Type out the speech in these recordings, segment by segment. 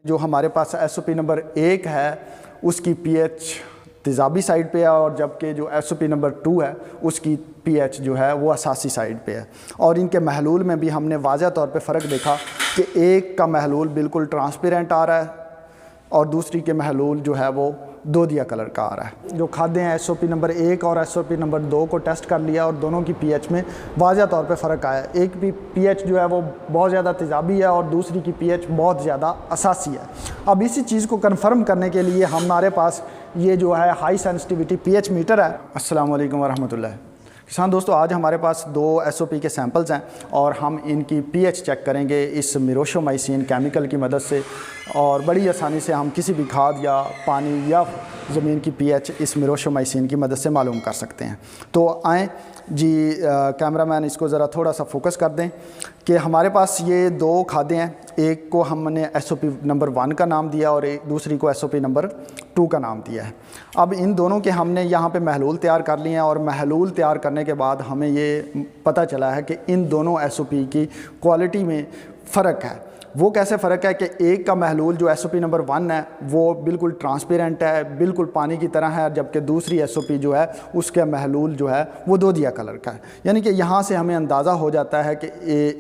जो हमारे पास SOP number 1 है उसकी पीएच तेज़ाबी साइड पे है, और जबकि जो एसओपी नंबर 2 है उसकी पीएच जो है वो असासी साइड पे है। और इनके महलूल में भी हमने वाज़ह तौर पे फ़र्क देखा कि एक का महलूल बिल्कुल ट्रांसपेरेंट आ रहा है और दूसरी के महलूल जो है वो दोदिया कलर का आ रहा है। जो खाद्य हैं एसओपी नंबर 1 और एसओपी नंबर 2 को टेस्ट कर लिया और दोनों की पीएच में वाज़ह तौर पे फ़र्क आया। एक भी पीएच जो है वो बहुत ज़्यादा तेज़ाबी है और दूसरी की पीएच बहुत ज़्यादा असासी है। अब इसी चीज़ को कंफर्म करने के लिए हमारे पास ये जो है हाई सेंसिटिविटी पीएच मीटर है। अस्सलाम वालेकुम वरहमतुल्लाह। किसान दोस्तों, आज हमारे पास 2 एसओपी के सैंपल्स हैं और हम इनकी पीएच चेक करेंगे इस मिरोशोमाइसिन केमिकल की मदद से, और बड़ी आसानी से हम किसी भी खाद या पानी या ज़मीन की पीएच इस मिरोशोमाइसिन की मदद से मालूम कर सकते हैं। तो आएँ जी, कैमरामैन इसको ज़रा थोड़ा सा फोकस कर दें कि हमारे पास ये 2 खादें हैं। एक को हमने एसओपी नंबर 1 का नाम दिया और एक दूसरी को एसओपी नंबर 2 का नाम दिया है। अब इन दोनों के हमने यहाँ पे महलूल तैयार कर लिए हैं, और महलूल तैयार करने के बाद हमें ये पता चला है कि इन दोनों एसओपी की क्वालिटी में फ़र्क है। वो कैसे फ़र्क है कि एक का महलूल जो एसओपी नंबर 1 है वो बिल्कुल ट्रांसपेरेंट है, बिल्कुल पानी की तरह है, जबकि दूसरी एसओपी जो है उसका महलूल जो है वो दोदिया कलर का है। यानी कि यहाँ से हमें अंदाज़ा हो जाता है कि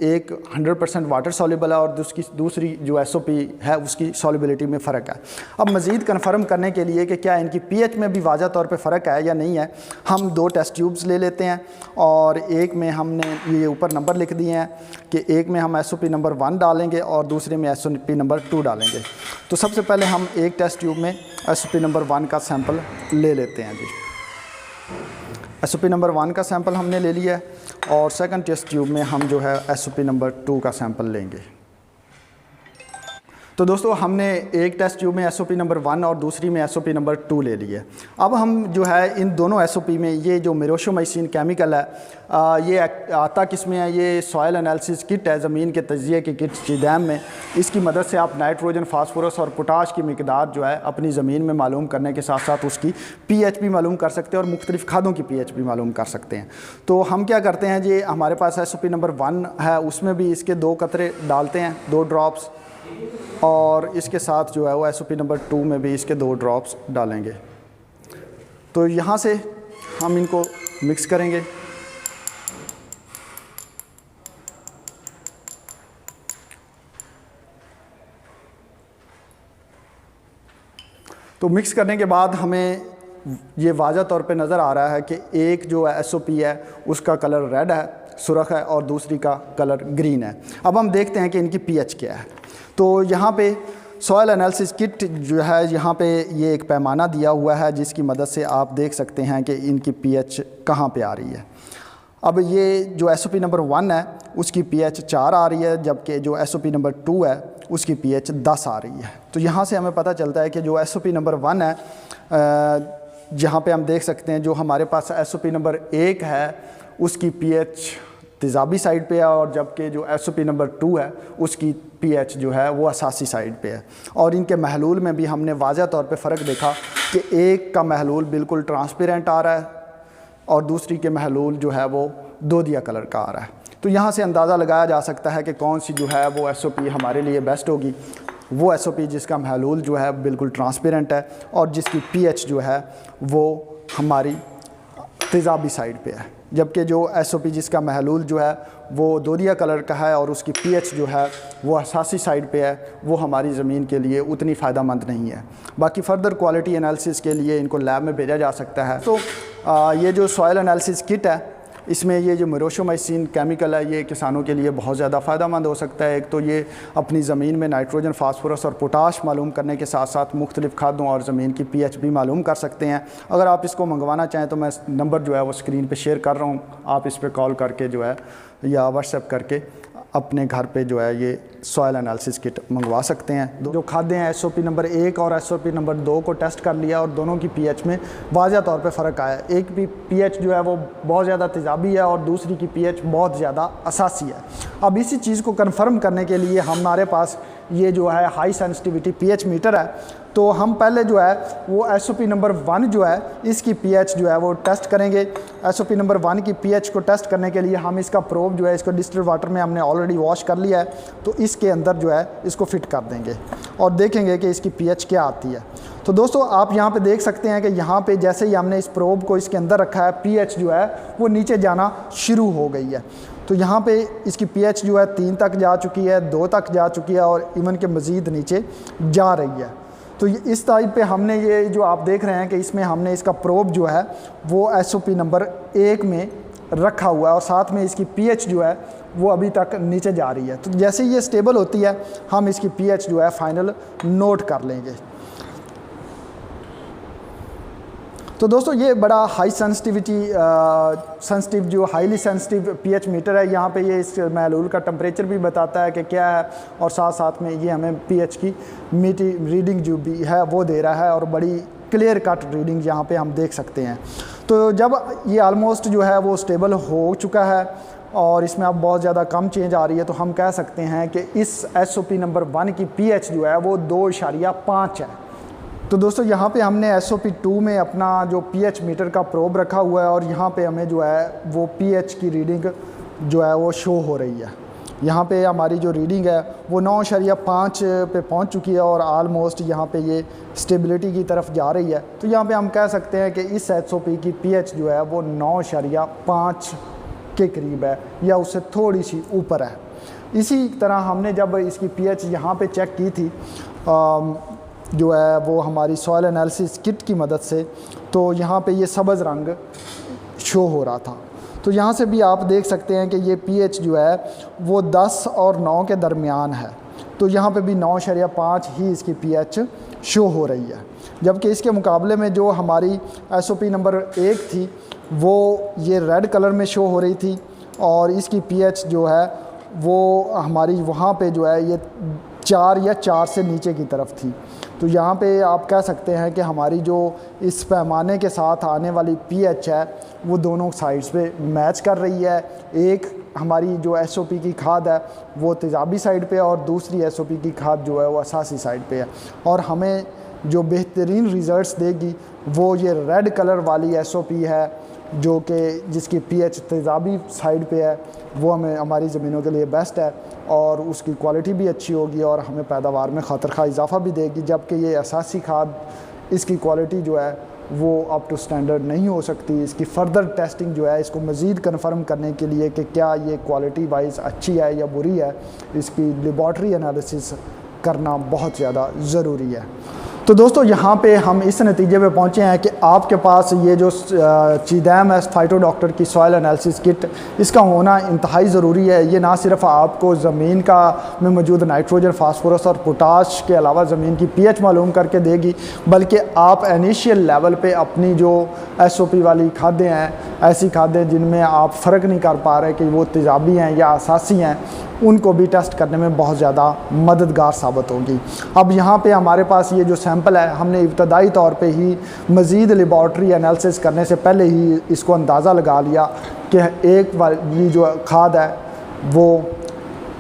एक 100% वाटर सॉल्युबल है और दूसरी जो एसओपी है उसकी सॉल्युबिलिटी में फ़र्क है। अब मज़ीद कन्फर्म करने के लिए कि क्या इनकी पीएच में भी वाज़ह तौर पर फ़र्क है या नहीं है, हम 2 टेस्ट ट्यूब्स ले लेते हैं और एक में हमने ये ऊपर नंबर लिख दिए हैं कि एक में हम एसओपी नंबर 1 डालेंगे और दूसरे में एसओपी नंबर 2 डालेंगे। तो सबसे पहले हम एक टेस्ट ट्यूब में एसओपी नंबर 1 का सैंपल ले लेते हैं जी। एसओपी नंबर 1 का सैंपल हमने ले लिया है और सेकंड टेस्ट ट्यूब में हम जो है एसओपी नंबर 2 का सैंपल लेंगे। तो दोस्तों, हमने एक टेस्ट ट्यूब में एसओपी नंबर 1 और दूसरी में एसओपी नंबर 2 ले ली है। अब हम जो है इन दोनों एसओपी में ये जो मिरोशोमाइसिन केमिकल है ये आता किसमें है, ये सॉयल एनालिसिस किट है, ज़मीन के तजिए की किट चिदैम में। इसकी मदद से आप नाइट्रोजन, फास्फोरस और पोटाश की मिकदार जो है अपनी ज़मीन में मालूम करने के साथ साथ उसकी पीएच भी मालूम कर सकते हैं और मुख्तलिफ़ खादों की पीएच भी मालूम कर सकते हैं। तो हम क्या करते हैं जी, हमारे पास एसओपी नंबर 1 है, उसमें भी इसके 2 कतरे डालते हैं, 2 ड्रॉप्स, और इसके साथ जो है वो एसओपी नंबर 2 में भी इसके 2 ड्रॉप्स डालेंगे। तो यहाँ से हम इनको मिक्स करेंगे। तो मिक्स करने के बाद हमें ये वाज़ह तौर पे नज़र आ रहा है कि एक जो एसओपी है उसका कलर रेड है, सुरख है, और दूसरी का कलर ग्रीन है। अब हम देखते हैं कि इनकी पीएच क्या है। तो यहाँ पे सॉयल एनालिसिस किट जो है, यहाँ पे ये एक पैमाना दिया हुआ है जिसकी मदद से आप देख सकते हैं कि इनकी पीएच कहाँ पे आ रही है। अब ये जो एसओपी नंबर 1 है उसकी पीएच 4 आ रही है, जबकि जो एसओपी नंबर 2 है उसकी पीएच 10 आ रही है। तो यहाँ से हमें पता चलता है कि जो एसओपी नंबर 1 है, जहाँ पे हम देख सकते हैं जो हमारे पास एसओपी नंबर 1 है उसकी पीएच तेज़ाबी साइड पे है, और जबकि जो एसओपी नंबर 2 है उसकी पीएच जो है वो असासी साइड पे है। और इनके महलूल में भी हमने वाज़ह तौर पे फ़र्क देखा कि एक का महलूल बिल्कुल ट्रांसपेरेंट आ रहा है और दूसरी के महलूल जो है वो दोदिया कलर का आ रहा है। तो यहाँ से अंदाज़ा लगाया जा सकता है कि कौन सी जो है वो एसओपी हमारे लिए बेस्ट होगी। वो एसओपी जिसका महलूल जो है बिल्कुल ट्रांसपेरेंट है और जिसकी पीएच जो है वो हमारी तेज़ाबी साइड पे है, जबकि जो एसओपी जिसका महलूल जो है वो दोदिया कलर का है और उसकी पीएच जो है वो असासी साइड पे है, वो हमारी ज़मीन के लिए उतनी फ़ायदेमंद नहीं है। बाकी फ़र्दर क्वालिटी एनालिसिस के लिए इनको लैब में भेजा जा सकता है। तो ये जो सॉयल एनालिसिस किट है इसमें ये जो मिरोशोमाइसिन केमिकल है ये किसानों के लिए बहुत ज़्यादा फ़ायदेमंद हो सकता है। एक तो ये अपनी ज़मीन में नाइट्रोजन, फास्फोरस और पोटाश मालूम करने के साथ साथ मुख्तलिफ़ खादों और ज़मीन की पीएच भी मालूम कर सकते हैं। अगर आप इसको मंगवाना चाहें तो मैं नंबर जो है वो स्क्रीन पे शेयर कर रहा हूँ, आप इस पर कॉल करके जो है या व्हाट्सएप करके अपने घर पे जो है ये सॉयल एनालिसिस किट मंगवा सकते हैं। जो खाद्य हैं एसओपी नंबर 1 और एसओपी नंबर 2 को टेस्ट कर लिया और दोनों की पीएच में वाज़ह तौर पे फ़र्क आया। एक भी पीएच जो है वो बहुत ज़्यादा तेज़ाबी है और दूसरी की पीएच बहुत ज़्यादा असासी है। अब इसी चीज़ को कंफर्म करने के लिए हमारे पास ये जो है हाई सेंसिटिविटी पीएच मीटर है। तो हम पहले जो है वो एसओपी नंबर 1 जो है इसकी पीएच जो है वो टेस्ट करेंगे। एसओपी नंबर 1 की पीएच को टेस्ट करने के लिए हम इसका प्रोब जो है इसको डिस्टिल्ड वाटर में हमने ऑलरेडी वॉश कर लिया है, तो इसके अंदर जो है इसको फिट कर देंगे और देखेंगे कि इसकी पीएच क्या आती है। तो दोस्तों आप यहाँ पे देख सकते हैं कि यहाँ पे जैसे ही हमने इस प्रोब को इसके अंदर रखा है, पीएच जो है वो नीचे जाना शुरू हो गई है। तो यहाँ पे इसकी पीएच जो है 3 तक जा चुकी है, 2 तक जा चुकी है और इवन के मज़ीद नीचे जा रही है। तो इस टाइप पे हमने ये जो आप देख रहे हैं कि इसमें हमने इसका प्रोब जो है वो एसओपी नंबर 1 में रखा हुआ है और साथ में इसकी पीएच जो है वो अभी तक नीचे जा रही है। तो जैसे ये स्टेबल होती है हम इसकी पीएच जो है फाइनल नोट कर लेंगे। तो दोस्तों ये बड़ा हाई सेंसिटिव जो हाईली सेंसिटिव पीएच मीटर है। यहाँ पे ये इस महलूल का टेम्परेचर भी बताता है कि क्या है और साथ साथ में ये हमें पीएच की मीठी रीडिंग जो भी है वो दे रहा है और बड़ी क्लियर कट रीडिंग यहाँ पे हम देख सकते हैं। तो जब ये आलमोस्ट जो है वो स्टेबल हो चुका है और इसमें अब बहुत ज़्यादा कम चेंज आ रही है, तो हम कह सकते हैं कि इस एसओपी नंबर 1 की पीएच जो है वो 2.5 है। तो दोस्तों यहाँ पे हमने एसओपी 2 में अपना जो पीएच मीटर का प्रोब रखा हुआ है और यहाँ पे हमें जो है वो पीएच की रीडिंग जो है वो शो हो रही है। यहाँ पे हमारी जो रीडिंग है वो 9.5 पे पहुँच चुकी है और आलमोस्ट यहाँ पे ये स्टेबिलिटी की तरफ जा रही है। तो यहाँ पे हम कह सकते हैं कि इस एसओपी की पीएच जो है वो 9.5 के करीब है या उससे थोड़ी सी ऊपर है। इसी तरह हमने जब इसकी पीएच यहाँ पे चेक की थी जो है वो हमारी सॉइल एनालिसिस किट की मदद से, तो यहाँ पे ये सब्ज़ रंग शो हो रहा था। तो यहाँ से भी आप देख सकते हैं कि ये पीएच जो है वो 10 और 9 के दरमियान है। तो यहाँ पे भी 9.5 ही इसकी पीएच शो हो रही है, जबकि इसके मुकाबले में जो हमारी एसओपी नंबर 1 थी वो ये रेड कलर में शो हो रही थी और इसकी पीएच जो है वो हमारी वहाँ पे जो है ये 4 या 4 से नीचे की तरफ थी। तो यहाँ पे आप कह सकते हैं कि हमारी जो इस पैमाने के साथ आने वाली पीएच है वो दोनों साइड्स पे मैच कर रही है। एक हमारी जो एसओपी की खाद है वो तेज़ाबी साइड पे और दूसरी एसओपी की खाद जो है वो असासी साइड पे है और हमें जो बेहतरीन रिज़ल्ट्स देगी वो ये रेड कलर वाली एसओपी है जो कि जिसकी पीएच तेज़ाबी साइड पे है। वो हमें हमारी ज़मीनों के लिए बेस्ट है और उसकी क्वालिटी भी अच्छी होगी और हमें पैदावार में ख़ातर इजाफ़ा भी देगी, जबकि ये असासी खाद इसकी क्वालिटी जो है वो अप टू स्टैंडर्ड नहीं हो सकती। इसकी फ़र्दर टेस्टिंग जो है इसको मज़ीद कन्फर्म करने के लिए कि क्या ये क्वालिटी वाइज अच्छी है या बुरी है, इसकी लेबॉर्ट्री एनालिसिस करना बहुत ज़्यादा ज़रूरी है। तो दोस्तों यहाँ पे हम इस नतीजे पे पहुँचे हैं कि आपके पास ये जो चिदैम फाइटोडॉक्टर की सॉइल एनालिसिस किट इसका होना इंतहाई ज़रूरी है। ये ना सिर्फ आपको ज़मीन का में मौजूद नाइट्रोजन, फास्फोरस और पोटाश के अलावा ज़मीन की पीएच मालूम करके देगी, बल्कि आप इनिशियल लेवल पे अपनी जो एसओपी वाली खादें हैं, ऐसी खादें जिनमें आप फ़र्क नहीं कर पा रहे कि वो तेज़ाबी हैं या असासी हैं, उनको भी टेस्ट करने में बहुत ज़्यादा मददगार साबित होगी। अब यहाँ पे हमारे पास ये जो सैंपल है हमने इब्तदाई तौर पे ही मज़ीद लेबॉर्ट्री एनालिसिस करने से पहले ही इसको अंदाज़ा लगा लिया कि एक वाली जो खाद है वो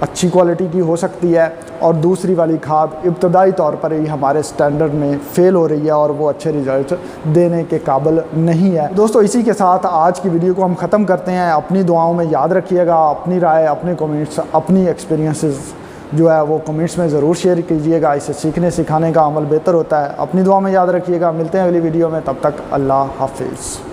अच्छी क्वालिटी की हो सकती है और दूसरी वाली खाद इब्तदाई तौर पर ही हमारे स्टैंडर्ड में फ़ेल हो रही है और वो अच्छे रिज़ल्ट देने के काबिल नहीं है। दोस्तों इसी के साथ आज की वीडियो को हम ख़त्म करते हैं। अपनी दुआओं में याद रखिएगा, अपनी राय, अपने कमेंट्स, अपनी एक्सपीरियंसेस जो है वो कमेंट्स में ज़रूर शेयर कीजिएगा। इससे सीखने सिखाने का अमल बेहतर होता है। अपनी दुआ में याद रखिएगा। मिलते हैं अगली वीडियो में, तब तक अल्लाह हाफिज़।